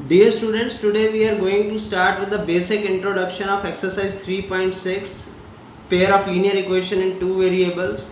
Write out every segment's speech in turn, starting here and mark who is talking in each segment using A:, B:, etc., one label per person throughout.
A: Dear students, today we are going to start with the basic introduction of exercise 3.6, pair of linear equation in two variables.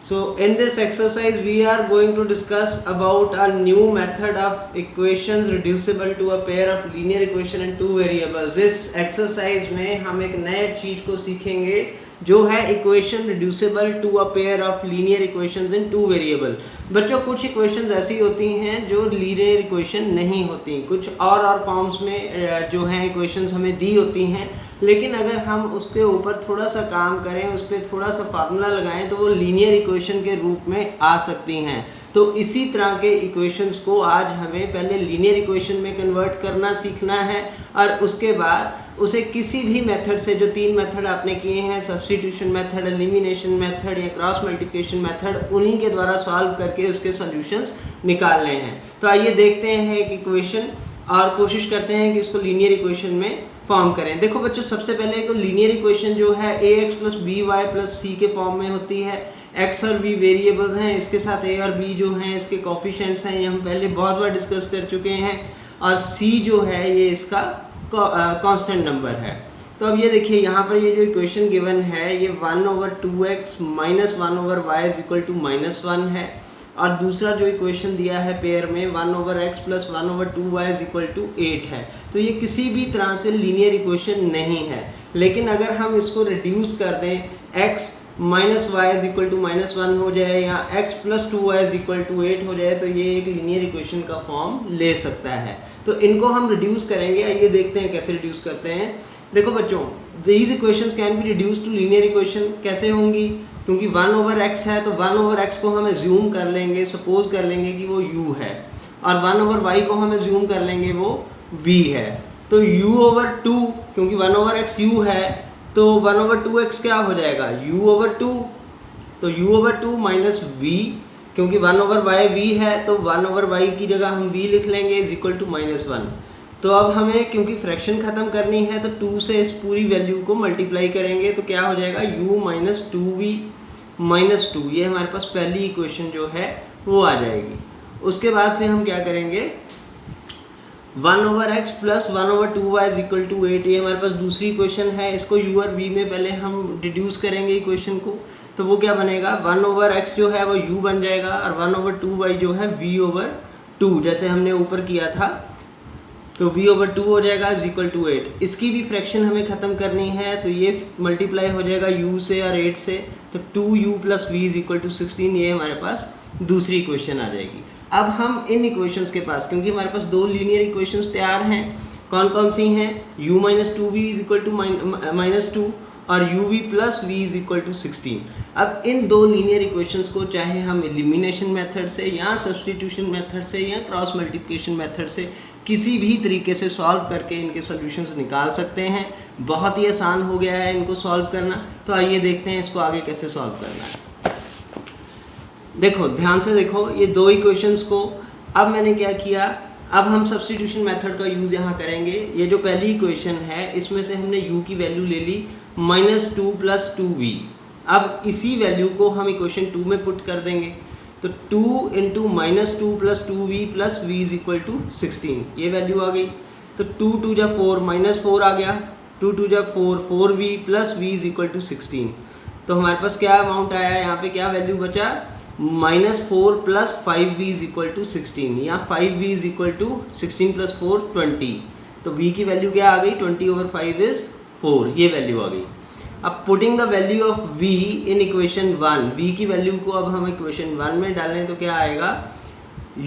A: So in this exercise we are going to discuss about a new method of equations reducible to a pair of linear equation in two variables. इस exercise में हम एक नए चीज को सीखेंगे जो है equation reducible to a pair of linear equations in two variable. बच्चों कुछ इक्वेशंस ऐसी होती हैं जो लीनियर इक्वेशन नहीं होती, कुछ और फॉर्म्स में जो है इक्वेशंस हमें दी होती हैं, लेकिन अगर हम उसके ऊपर थोड़ा सा काम करें, उस पर थोड़ा सा फार्मूला लगाएं तो वो लीनियर इक्वेशन के रूप में आ सकती हैं। तो इसी तरह के इक्वेशंस को आज हमें पहले लीनियर इक्वेशन में कन्वर्ट करना सीखना है और उसके बाद उसे किसी भी मेथड से, जो तीन मेथड आपने किए हैं, सब्स्टिट्यूशन मेथड, एलिमिनेशन मेथड या क्रॉस मल्टीप्लिकेशन मेथड, उन्हीं के द्वारा सॉल्व करके उसके सॉल्यूशंस निकालने हैं। तो आइए देखते हैं एक इक्वेशन और कोशिश करते हैं कि इसको लीनियर इक्वेशन में फॉर्म करें। देखो बच्चों, सबसे पहले तो लीनियर इक्वेशन जो है ax plus B Y plus C के फॉर्म में होती है। x और b वेरिएबल्स हैं, इसके साथ a और b जो हैं इसके कोफिशिएंट्स हैं, ये हम पहले बहुत बार डिस्कस कर चुके हैं, और c जो है ये इसका कांस्टेंट नंबर है। तो अब ये देखिए यहाँ पर ये जो इक्वेशन गिवन है ये 1/2x minus 1/y is equal to -1 है, और दूसरा जो इक्वेशन दिया है पेयर में 1/x plus 1/2y is equal to 8 है। तो ये किसी भी तरह से लीनियर इक्वेशन नहीं है, लेकिन अगर हम इसको रिड्यूस कर दें, x minus y is equal to -1 हो जाए या x plus 2y is equal to 8 हो जाए, तो ये एक लीनियर इक्वेशन का फॉर्म ले सकता है। तो इनको हम रिड्यूस करेंगे, आइए देखते हैं कैसे रिड्यूस करते हैं। देखो बच्चों, these equations can be reduce to linear equation. कैसे होंगी? क्योंकि 1/x है तो 1/x को हम एज्यूम कर लेंगे, सपोज कर लेंगे कि वो u है, और 1/y को हम एज्यूम कर लेंगे वो v है। तो u/2, क्योंकि 1/x u है तो 1/2x क्या हो जाएगा? u/2। तो u/2 माइनस v, क्योंकि 1/y v है तो 1/y की जगह हम v लिख लेंगे इज इक्वल टू -1। तो अब हमें क्योंकि फ्रैक्शन ख़त्म करनी है तो 2 से इस पूरी वैल्यू को मल्टीप्लाई करेंगे तो क्या हो जाएगा? u minus 2v minus 2। ये हमारे पास पहली इक्वेशन जो है वो आ जाएगी। उसके बाद फिर हम क्या करेंगे? 1/x plus 1/2y is equal to 8, ये हमारे पास दूसरी इक्वेशन है। इसको u और v में पहले हम डिड्यूस करेंगे इक्वेशन को, तो वो क्या बनेगा? 1/x जो है वो u बन जाएगा और 1/2y जो है v/2, जैसे हमने ऊपर किया था, तो v/2 हो जाएगा इज इक्वल टू 8। इसकी भी फ्रैक्शन हमें ख़त्म करनी है, तो ये मल्टीप्लाई हो जाएगा u से और 8 से, तो 2u plus v is equal to 16, ये हमारे पास दूसरी इक्वेशन आ जाएगी। अब हम इन इक्वेशंस के पास, क्योंकि हमारे पास दो लीनियर इक्वेशंस तैयार हैं, कौन कौन सी हैं? u minus 2v is equal to -2 और uv plus v is equal to 16। अब इन दो लीनियर इक्वेशंस को चाहे हम एलिमिनेशन मेथड से या सब्स्टिट्यूशन मेथड से या क्रॉस मल्टीप्लिकेशन मेथड से किसी भी तरीके से सॉल्व करके इनके सॉल्यूशंस निकाल सकते हैं। बहुत ही आसान हो गया है इनको सॉल्व करना। तो आइए देखते हैं इसको आगे कैसे सॉल्व करना है। देखो ध्यान से देखो, ये दो इक्वेशंस को अब मैंने क्या किया, अब हम सब्स्टिट्यूशन मेथड का यूज़ यहाँ करेंगे। ये जो पहली इक्वेशन है इसमें से हमने u की वैल्यू ले ली -2 प्लस 2v। अब इसी वैल्यू को हम इक्वेशन 2 में पुट कर देंगे, तो 2 into -2 plus 2v plus v is equal to 16, ये वैल्यू आ गई। तो 2 2 जा 4 -4 आ गया, 2 2 जा 4 4v plus v is equal to 16। तो हमारे पास क्या अमाउंट आया, यहाँ पे क्या वैल्यू बचा? -4 plus 5v is equal to 16, या 5v is equal to 16 plus 4 20। तो v की वैल्यू क्या आ गई? 20/5 इज 4, ये वैल्यू आ गई। अब putting the value of v in equation 1, v की वैल्यू को अब हम इक्वेशन 1 में डालें तो क्या आएगा?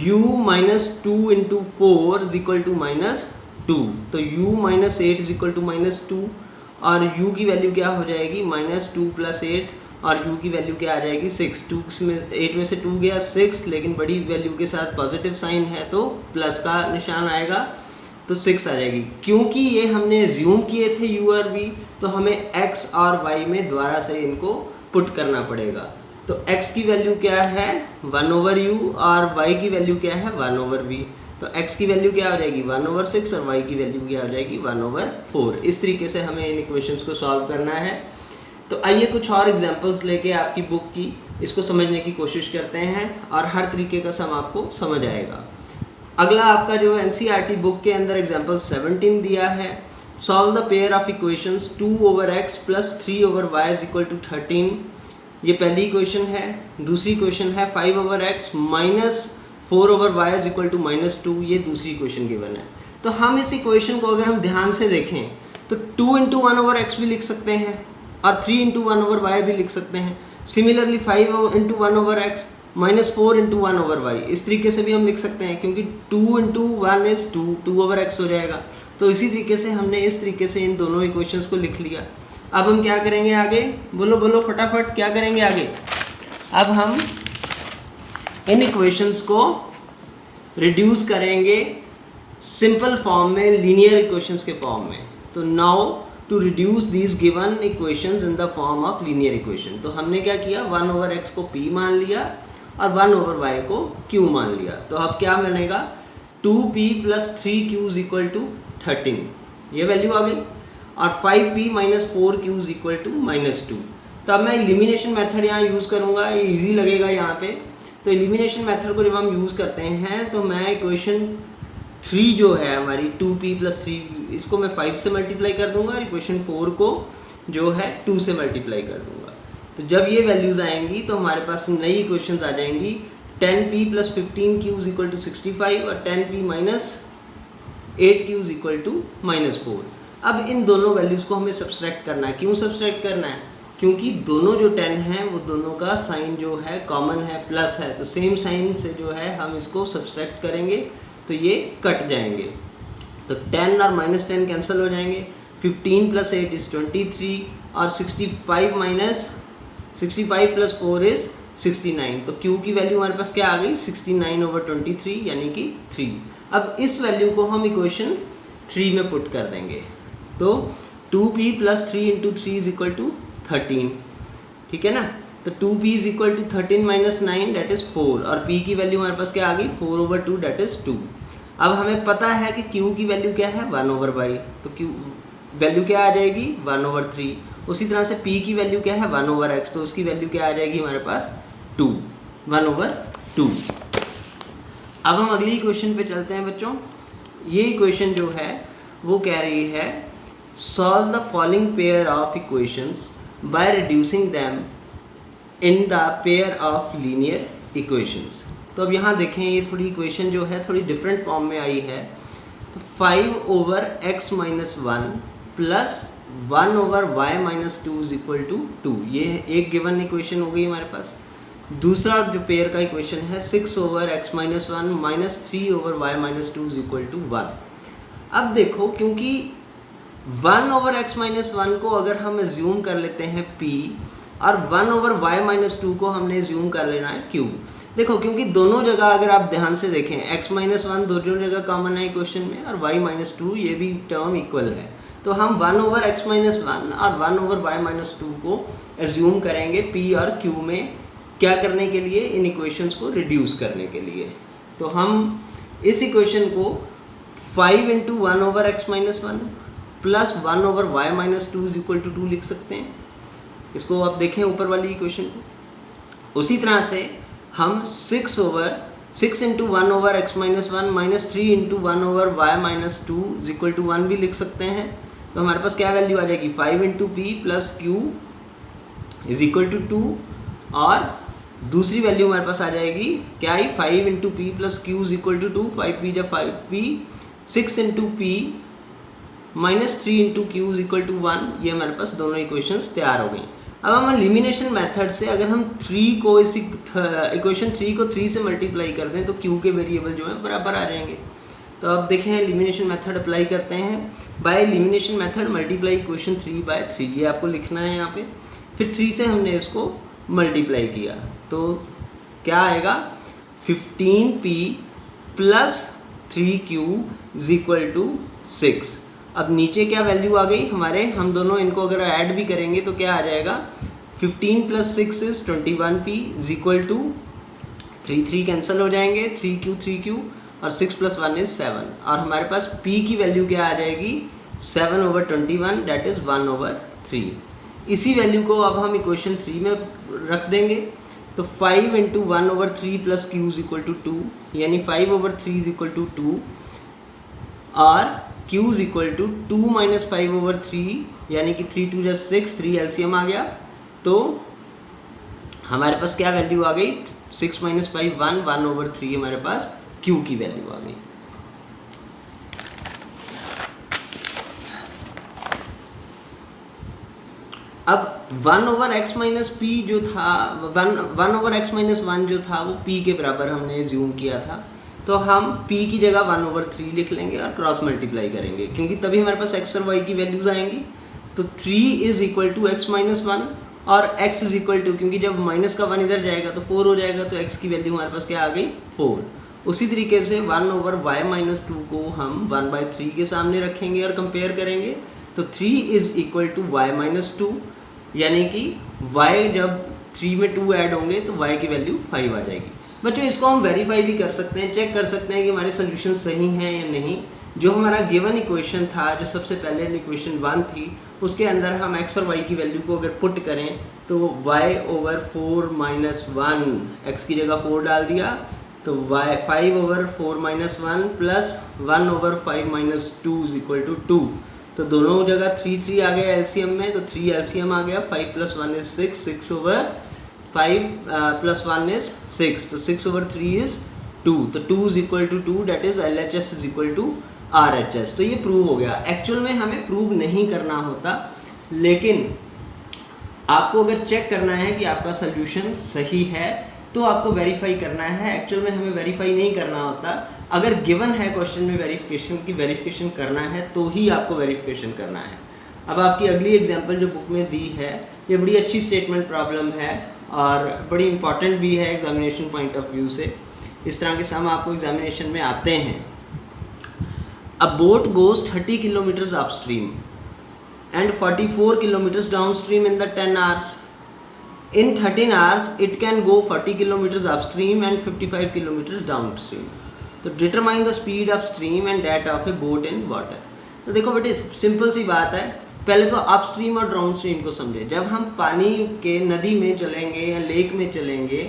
A: u minus 2 into 4 is equal to -2, तो u minus 8 is equal to -2, और u की वैल्यू क्या हो जाएगी? -2 प्लस 8, और u की वैल्यू क्या आ जाएगी? 6। 8 में से 2 गया 6, लेकिन बड़ी वैल्यू के साथ पॉजिटिव साइन है तो प्लस का निशान आएगा, तो 6 आ जाएगी। क्योंकि ये हमने एज्यूम किए थे u और v, तो हमें x और y में दोबारा से इनको पुट करना पड़ेगा। तो x की वैल्यू क्या है? 1/u, और y की वैल्यू क्या है? 1/v। तो x की वैल्यू क्या हो जाएगी? 1/6, और y की वैल्यू क्या हो जाएगी? 1/4। इस तरीके से हमें इन इक्वेशंस को सॉल्व करना है। तो आइए कुछ और एग्जांपल्स लेके आपकी बुक की इसको समझने की कोशिश करते हैं, और हर तरीके का सम आपको समझ आएगा। अगला आपका जो NCERT बुक के अंदर एग्जाम्पल 17 दिया है, solve the pair of equations 2/x plus 3/y is equal to 13। ये पहली इक्वेशन है। दूसरी इक्वेशन है 5/x minus 4/y is equal to -2, ये दूसरी इक्वेशन गिवन है। तो हम इस इक्वेशन को अगर हम ध्यान से देखें तो 2 × 1/x भी लिख सकते हैं और 3 × 1/y भी लिख सकते हैं। सिमिलरली 5 × 1/x माइनस 4 × 1/y इस तरीके से भी हम लिख सकते हैं, क्योंकि 2 × 1 इज 2/x हो जाएगा। तो इसी तरीके से हमने इस तरीके से इन दोनों इक्वेशंस को लिख लिया। अब हम क्या करेंगे आगे, बोलो बोलो फटाफट, क्या करेंगे आगे? अब हम इन इक्वेशंस को रिड्यूस करेंगे सिंपल फॉर्म में, लीनियर इक्वेशंस के फॉर्म में। तो now to reduce these given equations in the form of linear equation, तो हमने क्या किया, 1/x को p मान लिया और 1/y को q मान लिया। तो अब क्या बनेगा, 2p + 3q is equal to 13, ये वैल्यू आ गई, और 5p - 4q is equal to -2। तो अब मैं एलिमिनेशन मेथड यहाँ यूज़ करूँगा, ये ईजी लगेगा यहाँ पे। तो एलिमिनेशन मेथड को जब हम यूज़ करते हैं तो मैं इक्वेशन 3 जो है हमारी 2p + 3, इसको मैं 5 से मल्टीप्लाई कर दूंगा और इक्वेशन 4 को जो है 2 से मल्टीप्लाई कर दूंगा। तो जब ये वैल्यूज़ आएंगी तो हमारे पास नई इक्वेशंस आ जाएंगी, 10p + 15q is equal to 65 और 10p - 8q is equal to -4। अब इन दोनों वैल्यूज़ को हमें सब्सट्रैक्ट करना है। क्यों सब्सट्रैक्ट करना है? क्योंकि दोनों जो 10 हैं वो दोनों का साइन जो है कॉमन है, प्लस है, तो सेम साइन से जो है हम इसको सब्सट्रैक्ट करेंगे तो ये कट जाएंगे। तो 10 और -10 कैंसिल हो जाएंगे, 15 + 8 इज 23 और 65 + 4 इज 69। तो q की वैल्यू हमारे पास क्या आ गई, 69/23 यानी कि 3। अब इस वैल्यू को हम इक्वेशन 3 में पुट कर देंगे। तो 2p + 3 × 3 इज इक्वल टू 13, ठीक है ना। तो 2p is equal to 13 - 9 that is 4 और p की वैल्यू हमारे पास क्या आ गई, 4/2 दैट इज 2। अब हमें पता है कि q की वैल्यू क्या है, 1/y, तो q वैल्यू क्या आ जाएगी, 1/3। उसी तरह से p की वैल्यू क्या है, 1/x, तो उसकी वैल्यू क्या आ जाएगी हमारे पास, 2, 1/2। अब हम अगली इक्वेशन पे चलते हैं बच्चों। ये इक्वेशन जो है वो कह रही है, solve the following pair of equations by reducing them in the pair of linear equations. तो अब यहाँ देखें, ये थोड़ी इक्वेशन जो है थोड़ी डिफरेंट फॉर्म में आई है। तो 5/x - 1 plus 1/y - 2 is equal to 2, ये एक गिवन इक्वेशन हो गई हमारे पास। दूसरा जो पेयर का इक्वेशन है 6/x - 1 minus 3/y - 2 is equal to 1। अब देखो, क्योंकि 1/x - 1 को अगर हम एज्यूम कर लेते हैं p और 1/y - 2 को हमने एज्यूम कर लेना है q। देखो, क्योंकि दोनों जगह अगर आप ध्यान से देखें, x - 1 दोनों जगह कॉमन है इक्वेशन में और y - 2 ये भी टर्म इक्वल है। तो हम 1/x - 1 और 1/y - 2 को एज्यूम करेंगे p और q में, क्या करने के लिए, इन इक्वेशंस को रिड्यूस करने के लिए। तो हम इस इक्वेशन को 5 × 1/x - 1 plus 1/y - 2 is equal to 2 लिख सकते हैं। इसको आप देखें ऊपर वाली इक्वेशन को। उसी तरह से हम 6 × 1/x - 1 minus 3 × 1/y - 2 is equal to 1 भी लिख सकते हैं। तो हमारे पास क्या वैल्यू आ जाएगी, 5 × p plus q is equal to 2, और दूसरी वैल्यू हमारे पास आ जाएगी क्या आई, 5 × p plus q is equal to 2, 5p जब 5p, 6 × p minus 3 × q is equal to 1। ये हमारे पास दोनों इक्वेशंस तैयार हो गई। अब हम एलिमिनेशन मेथड से अगर हम 3 को इस इक्वेशन 3 को 3 से मल्टीप्लाई कर दें तो q के वेरिएबल जो है बराबर आ जाएंगे। तो अब देखें, एलिमिनेशन मेथड अप्लाई करते हैं। By elimination method multiply equation 3 by 3, ये आपको लिखना है यहाँ पे। फिर 3 से हमने इसको मल्टीप्लाई किया तो क्या आएगा, 15p plus 3q is equal to 6। अब नीचे क्या वैल्यू आ गई हमारे, हम दोनों इनको अगर ऐड भी करेंगे तो क्या आ जाएगा, 15 + 6 is 21p is equal to 3 cancel हो जाएंगे, 3q और 6 + 1 इज 7, और हमारे पास p की वैल्यू क्या आ जाएगी, 7/21 दैट इज 1/3। इसी वैल्यू को अब हम इक्वेशन 3 में रख देंगे। तो 5 into 1/3 plus q is equal to 2, यानी 5/3 इज इक्वल टू 2 और q is equal to 2 minus 5/3, यानी कि 3 2 6, 3 एलसीएम आ गया। तो हमारे पास क्या वैल्यू आ गई, 6 माइनस 5 1, 1/3 हमारे पास q की वैल्यू आ गई। अब 1/x माइनस पी जो था, 1/x माइनस 1 जो था वो p के बराबर हमने एज्यूम किया था, तो हम p की जगह 1/3 लिख लेंगे और क्रॉस मल्टीप्लाई करेंगे, क्योंकि तभी हमारे पास x और y की वैल्यूज आएंगी। तो 3 is equal to x minus 1 और x इज इक्वल टू, क्योंकि जब माइनस का 1 इधर जाएगा तो 4 हो जाएगा, तो x की वैल्यू हमारे पास क्या आ गई, 4। उसी तरीके से 1/y माइनस 2 को हम 1/3 के सामने रखेंगे और कंपेयर करेंगे, तो 3 is equal to y minus 2, यानी कि y जब 3 में 2 ऐड होंगे तो y की वैल्यू 5 आ जाएगी। बच्चों इसको हम वेरीफाई भी कर सकते हैं, चेक कर सकते हैं कि हमारे सोल्यूशन सही हैं या नहीं। जो हमारा गिवन इक्वेशन था, जो सबसे पहले इक्वेशन 1 थी, उसके अंदर हम x और y की वैल्यू को अगर पुट करें तो y/4 माइनस 1, x की जगह 4 डाल दिया, तो 5/4 minus 1 plus 1/5 minus 2 is equal to 2। तो दोनों जगह 3 3 आ गया एलसीएम में, तो 3 एलसीएम आ गया, 5 प्लस 1 इज 6, 6/5 प्लस 1 इज 6, तो 6/3 इज 2, तो 2 is equal to 2, that is LHS is equal to RHS। तो ये प्रूव हो गया। एक्चुअल में हमें प्रूव नहीं करना होता, लेकिन आपको अगर चेक करना है कि आपका सोल्यूशन सही है तो आपको वेरीफाई करना है। एक्चुअल में हमें वेरीफाई नहीं करना होता, अगर गिवन है क्वेश्चन में वेरिफिकेशन करना है तो ही आपको वेरिफिकेशन करना है। अब आपकी अगली एग्जांपल जो बुक में दी है, ये बड़ी अच्छी स्टेटमेंट प्रॉब्लम है और बड़ी इंपॉर्टेंट भी है एग्जामिनेशन पॉइंट ऑफ व्यू से। इस तरह के सम आपको एग्जामिनेशन में आते हैं। अ boat goes 30 kilometres upstream and 44 kilometres downstream in the 10 hours. In 13 hours, it can go 40 kilometers upstream and 55 kilometers downstream. तो determine the speed of stream and that of a boat in water. तो देखो बेटे simple सी बात है, पहले तो upstream और downstream को समझे। जब हम पानी के नदी में चलेंगे या लेक में चलेंगे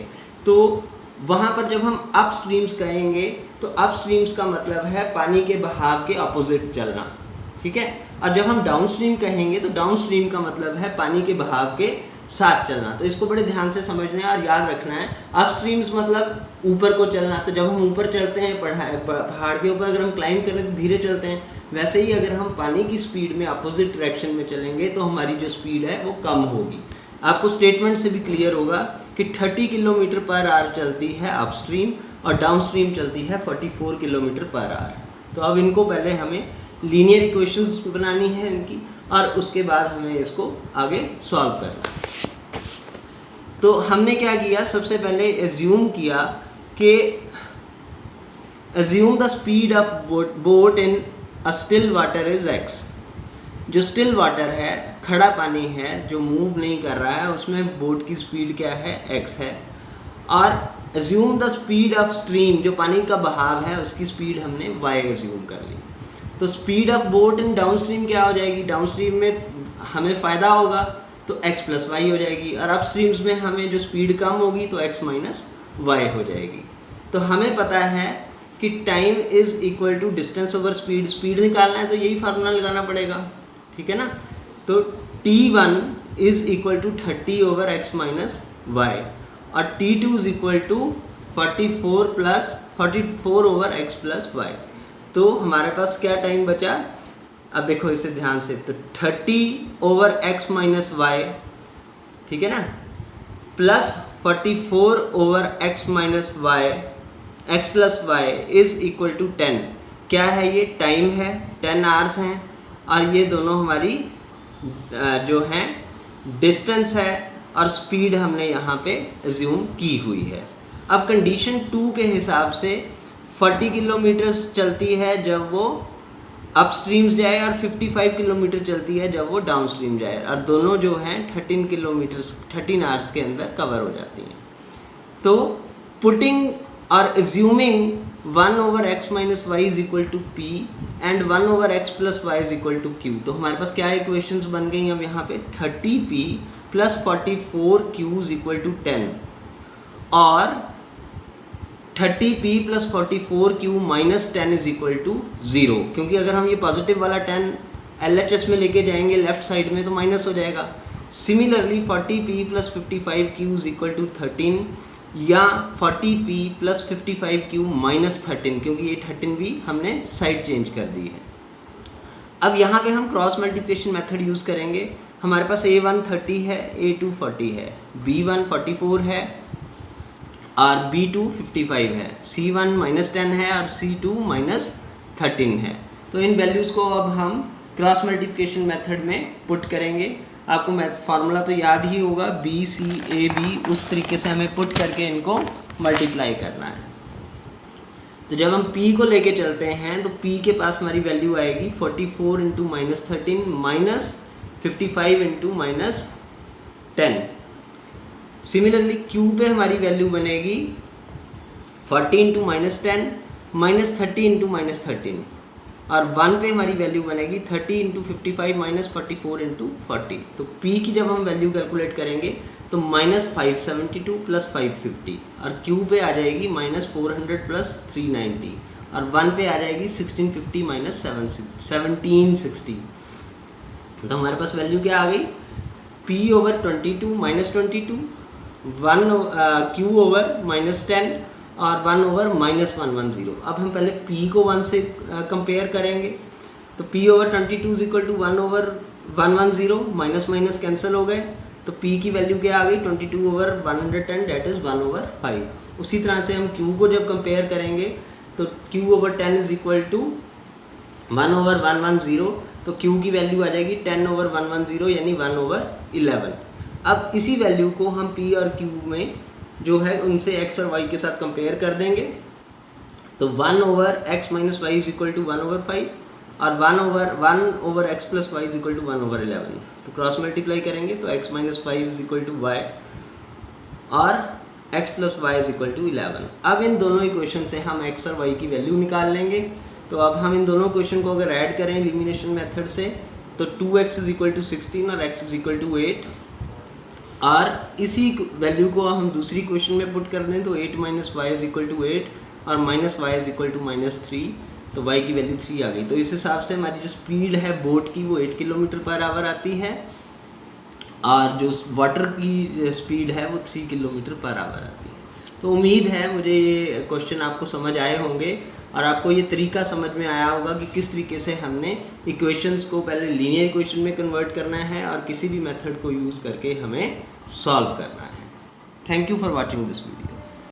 A: तो वहाँ पर जब हम अपस्ट्रीम्स कहेंगे तो अपस्ट्रीम्स का मतलब है पानी के बहाव के अपोजिट चलना, ठीक है। और जब हम डाउनस्ट्रीम कहेंगे तो डाउनस्ट्रीम का मतलब है पानी के बहाव के साथ चलना। तो इसको बड़े ध्यान से समझना है और याद रखना है। अपस्ट्रीम्स मतलब ऊपर को चलना, तो जब हम ऊपर चढ़ते हैं पहाड़ के ऊपर, अगर हम क्लाइंब करें तो धीरे चलते हैं, वैसे ही अगर हम पानी की स्पीड में अपोजिट डायरेक्शन में चलेंगे तो हमारी जो स्पीड है वो कम होगी। आपको स्टेटमेंट से भी क्लियर होगा कि 30 किलोमीटर पर आवर चलती है अपस्ट्रीम और डाउनस्ट्रीम चलती है 44 किलोमीटर पर आवर। तो अब इनको पहले हमें लीनियर इक्वेशंस बनानी है इनकी, और उसके बाद हमें इसको आगे सॉल्व करना है। तो हमने क्या किया, सबसे पहले एज्यूम किया कि assume the speed of boat in a still water is x। जो स्टिल वाटर है, खड़ा पानी है, जो मूव नहीं कर रहा है, उसमें बोट की स्पीड क्या है, x है। और assume the speed of stream, जो पानी का बहाव है उसकी स्पीड हमने y एज्यूम कर ली। तो speed of boat in downstream क्या हो जाएगी, डाउनस्ट्रीम में हमें फ़ायदा होगा तो x प्लस वाई हो जाएगी, और अपस्ट्रीम्स में हमें जो स्पीड कम होगी तो x माइनस वाई हो जाएगी। तो हमें पता है कि time is equal to distance over speed. Speed निकालना है तो यही फार्मूला लगाना पड़ेगा, ठीक है ना। तो t1 is equal to 30 over x minus y, और t2 is equal to 44 over x plus y. तो हमारे पास क्या टाइम बचा, अब देखो इसे ध्यान से, तो 30 ओवर x माइनस वाई, ठीक है ना, plus 44 over x minus y, x plus y is equal to 10। क्या है ये, टाइम है, 10 आवर्स हैं, और ये दोनों हमारी जो हैं डिस्टेंस है, और स्पीड हमने यहाँ पे एज्यूम की हुई है। अब कंडीशन 2 के हिसाब से 40 किलोमीटर चलती है जब वो अपस्ट्रीम्स जाए, और 55 किलोमीटर चलती है जब वो डाउनस्ट्रीम जाए, और दोनों जो हैं 13 आवर्स के अंदर कवर हो जाती हैं। तो पुटिंग और assuming 1 over x minus y is equal to P and 1 over x plus y is equal to Q, तो हमारे पास क्या इक्वेशंस बन गई अब यहाँ पे, 30p plus 44q is equal to 10, और 30p plus 44q minus 10 is equal to 0, क्योंकि अगर हम ये पॉजिटिव वाला 10 LHS में लेके जाएंगे लेफ्ट साइड में तो माइनस हो जाएगा। Similarly 40p plus 55q is equal to 13 या 40p प्लस 55q माइनस 13, क्योंकि ये 13 भी हमने साइड चेंज कर दी है। अब यहाँ पे हम क्रॉस मल्टीप्लिकेशन मेथड यूज़ करेंगे। हमारे पास A1 30 है, A2 40 है, B1 44 है और B2 55 है, C1 माइनस 10 है और C2 माइनस 13 है। तो इन वैल्यूज़ को अब हम क्रॉस मल्टीप्लिकेशन मेथड में पुट करेंगे। आपको फार्मूला तो याद ही होगा, BCAB, उस तरीके से हमें पुट करके इनको मल्टीप्लाई करना है। तो जब हम P को लेके चलते हैं तो P के पास हमारी वैल्यू आएगी 44 into minus 13 minus 55 into minus 10। Similarly Q पे हमारी वैल्यू बनेगी 40 into minus 10 minus 30 into minus 13, और 1 पे हमारी वैल्यू बनेगी 30 इंटू 55 माइनस 44 इंटू 40। तो P की जब हम वैल्यू कैलकुलेट करेंगे तो माइनस 572 प्लस 550, और Q पे आ जाएगी माइनस 400 प्लस 390, और 1 पे आ जाएगी 1650 माइनस 1760। तो हमारे पास वैल्यू क्या आ गई, P over 22 minus 22, Q over minus 10 और 1 ओवर माइनस 110। अब हम पहले P को 1 से कंपेयर करेंगे। तो P over 22 is equal to 1 over 110, minus minus cancel हो गए। तो P की वैल्यू क्या आ गई, 22 ओवर 110, डेट इज़ 1 ओवर 5। उसी तरह से हम Q को जब कंपेयर करेंगे तो Q over 10 is equal to 1 over 110, तो Q की वैल्यू आ जाएगी 10 ओवर 110 यानी 1 ओवर 11। अब इसी वैल्यू को हम P और Q में जो है उनसे x और y के साथ कंपेयर कर देंगे। तो 1 over x minus y is equal to 1 over 5 और 1 over x plus y is equal to 1 over 11। तो क्रॉस मल्टीप्लाई करेंगे तो x minus 5 is equal to y और x plus y is equal to 11। अब इन दोनों इक्वेशन से हम x और y की वैल्यू निकाल लेंगे। तो अब हम इन दोनों इक्वेशन को अगर ऐड करें एलिमिनेशन मेथड से तो 2x इज इक्वल टू 16 और x इज इक्वल टू 8, और इसी वैल्यू को हम दूसरी क्वेश्चन में पुट कर दें तो 8 minus y is equal to 8 और minus y is equal to minus 3, तो y की वैल्यू 3 आ गई। तो इस हिसाब से हमारी जो स्पीड है बोट की वो 8 किलोमीटर पर आवर आती है और जो वाटर की स्पीड है वो 3 किलोमीटर पर आवर आती है। तो उम्मीद है मुझे ये क्वेश्चन आपको समझ आए होंगे और आपको ये तरीका समझ में आया होगा कि किस तरीके से हमने इक्वेशंस को पहले लीनियर इक्वेशन में कन्वर्ट करना है और किसी भी मेथड को यूज़ करके हमें सॉल्व करना है। Thank you for watching this video.